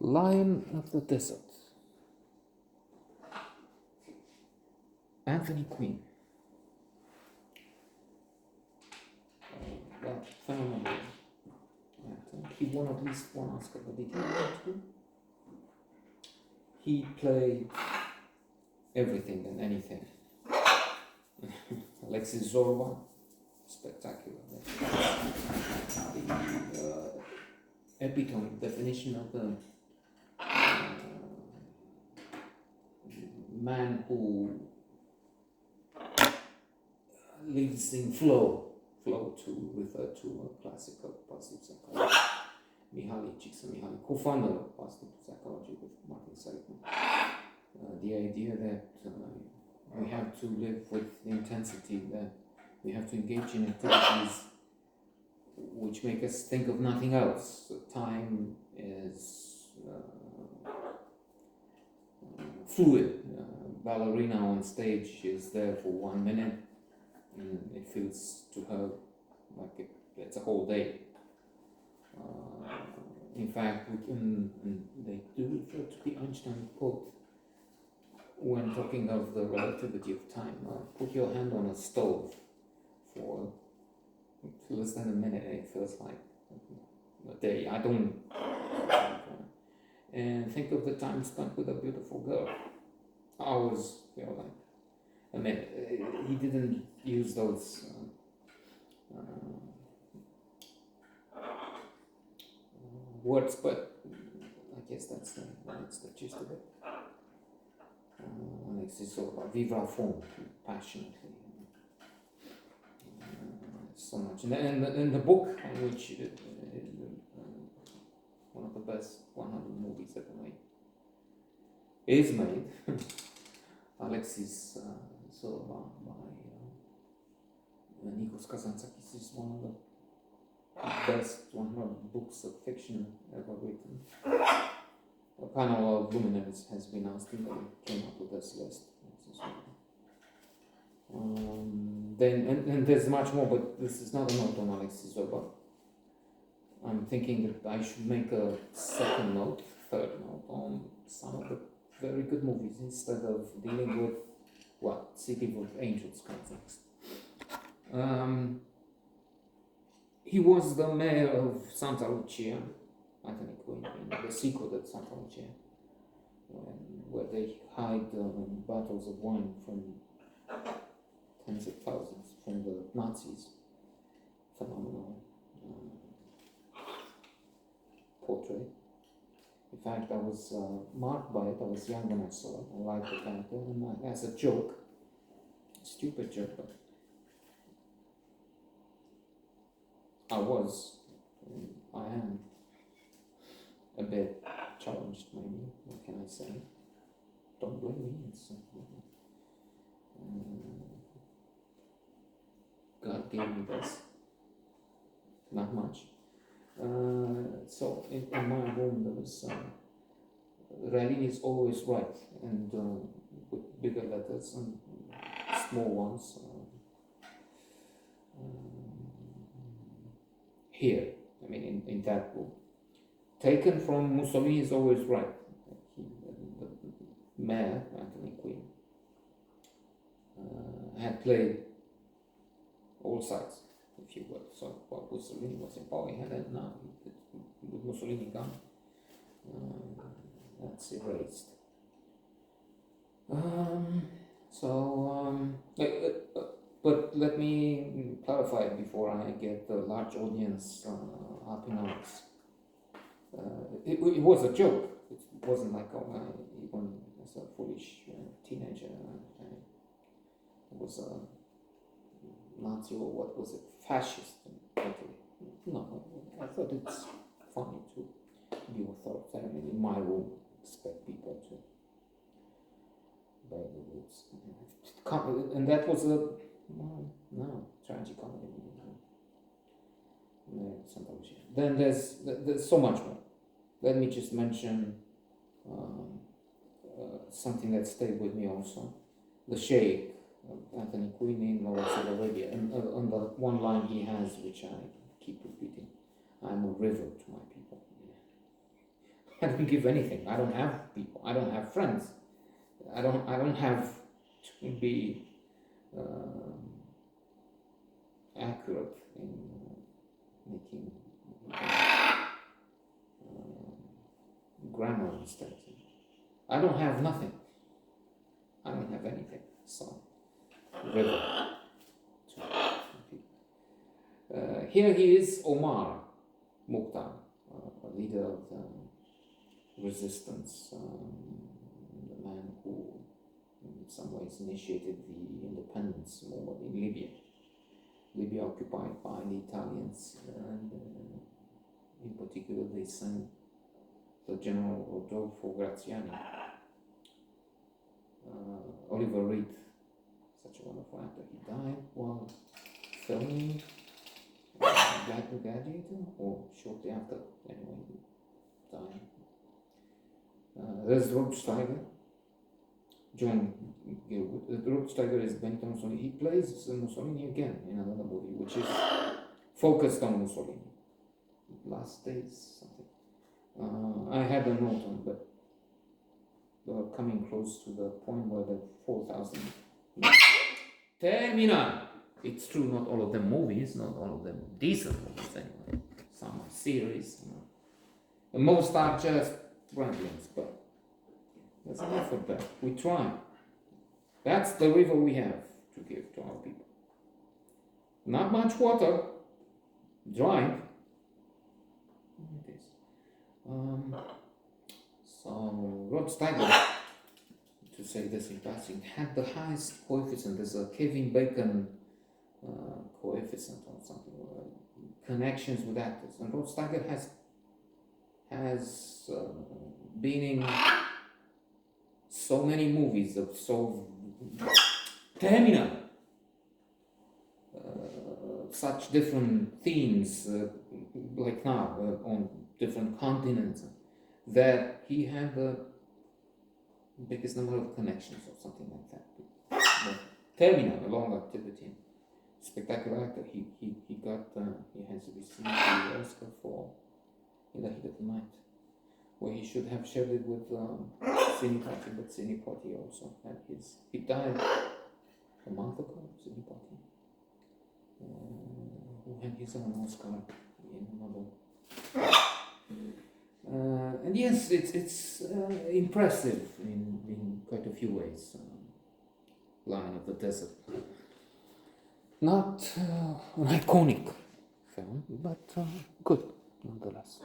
Lion of the Desert, Anthony Quinn. Well, phenomenal actor. He won at least one Oscar, but did he win two? He played everything and anything. Alexis Zorba, spectacular. The epitome, definition of the man who lives in flow to refer to a classical positive psychology. Mihaly Csikszentmihalyi, co-founder of positive psychology with Martin Seligman. The idea that we have to live with intensity, that we have to engage in activities which make us think of nothing else. Time is fluid. Ballerina on stage is there for 1 minute, and it feels to her like it's a whole day. In fact, we can, and they do refer to the Einstein quote when talking of the relativity of time. Put your hand on a stove for less than a minute, and it feels like a day. I don't. And think of the time spent with a beautiful girl. Hours feel like a minute. He didn't use those words, but I guess that's the gist of it. Alexis Zorba, vivre à fond, passionately, so much. And the book, on which one of the best 100 movies ever made, is made. Alexis Zorba by Nikos Kazantzakis is one of the best 100 books of fiction ever written. A panel of luminaries has been asked and they came up with this list. Then there's much more, but this is not a note on Alexis Zorba. I'm thinking that I should make a second note, third note on some of the very good movies instead of dealing with what City of Angels comes next. He was the mayor of Santa Lucia, Anthony Quinn, in the sequel to Santa Lucia, where they hide bottles of wine from tens of thousands from the Nazis. Phenomenal portrait. In fact, I was marked by it. I was young when I saw it. I liked the character, and as a joke, a stupid joke, but I am a bit challenged, maybe. What can I say? Don't blame me. It's, God gave me this. Not much. So in my room there was Ralin is always right, and with bigger letters and small ones. Here, I mean, in that book, taken from Mussolini is always right. The mayor, Anthony Quinn, had played all sides, if you will. So while Mussolini was in power, he had it now. With Mussolini gone, that's erased. But let me clarify before I get the large audience up in arms. It was a joke. It wasn't like, even as a foolish teenager, I was a Nazi or what was it, fascist. No, I thought it's funny to be authoritarian in my room, expect people to obey the rules. And that was a tragic comedy. Then there's so much more. Let me just mention something that stayed with me also. The Sheikh, Anthony Quinn in Lawrence of Arabia, and on the one line he has, which I keep repeating, I'm a river to my people. I don't give anything. I don't have people. I don't have friends. I don't have to be accurate in making grammar mistakes. I don't have nothing. I don't have anything. So, river. Here he is, Omar Mukhtar, a leader of the resistance, the man who in some ways initiated the independence movement in Libya. Libya occupied by the Italians, and in particular they sent the General Rodolfo Graziani, Oliver Reed, such a wonderful actor. He died while filming Black Gladiator, or shortly after, anyway, he died. There's Rod Steiger, John Gilwood. Rod Steiger is Benito Mussolini. He plays Mussolini again in another movie, which is focused on Mussolini. Last Days, something. I had a note on, but we're coming close to the point where the 4,000 termina. It's true, not all of them movies, not all of them decent movies anyway. Some are series, and most are just ramblings, but there's an effort there. We try. That's the river we have to give to our people. Not much water, dry. It is. So Rod Steiger, to say this in passing, had the highest coefficient. There's a Kevin Bacon coefficient or something, connections with actors, and Rod Steiger has been in so many movies of so terminal, such different themes, like now on different continents, that he had the biggest number of connections or something like that. But terminal, a long activity. Spectacular actor. He has received the Oscar for In the Heat of the Night, where he should have shared it with Sidney Poitier, but Sidney Poitier also had his. He died a month ago. Sidney Poitier, who had his own Oscar in another. And yes, it's impressive in quite a few ways. Lion of the Desert. Not an iconic film, but good nonetheless.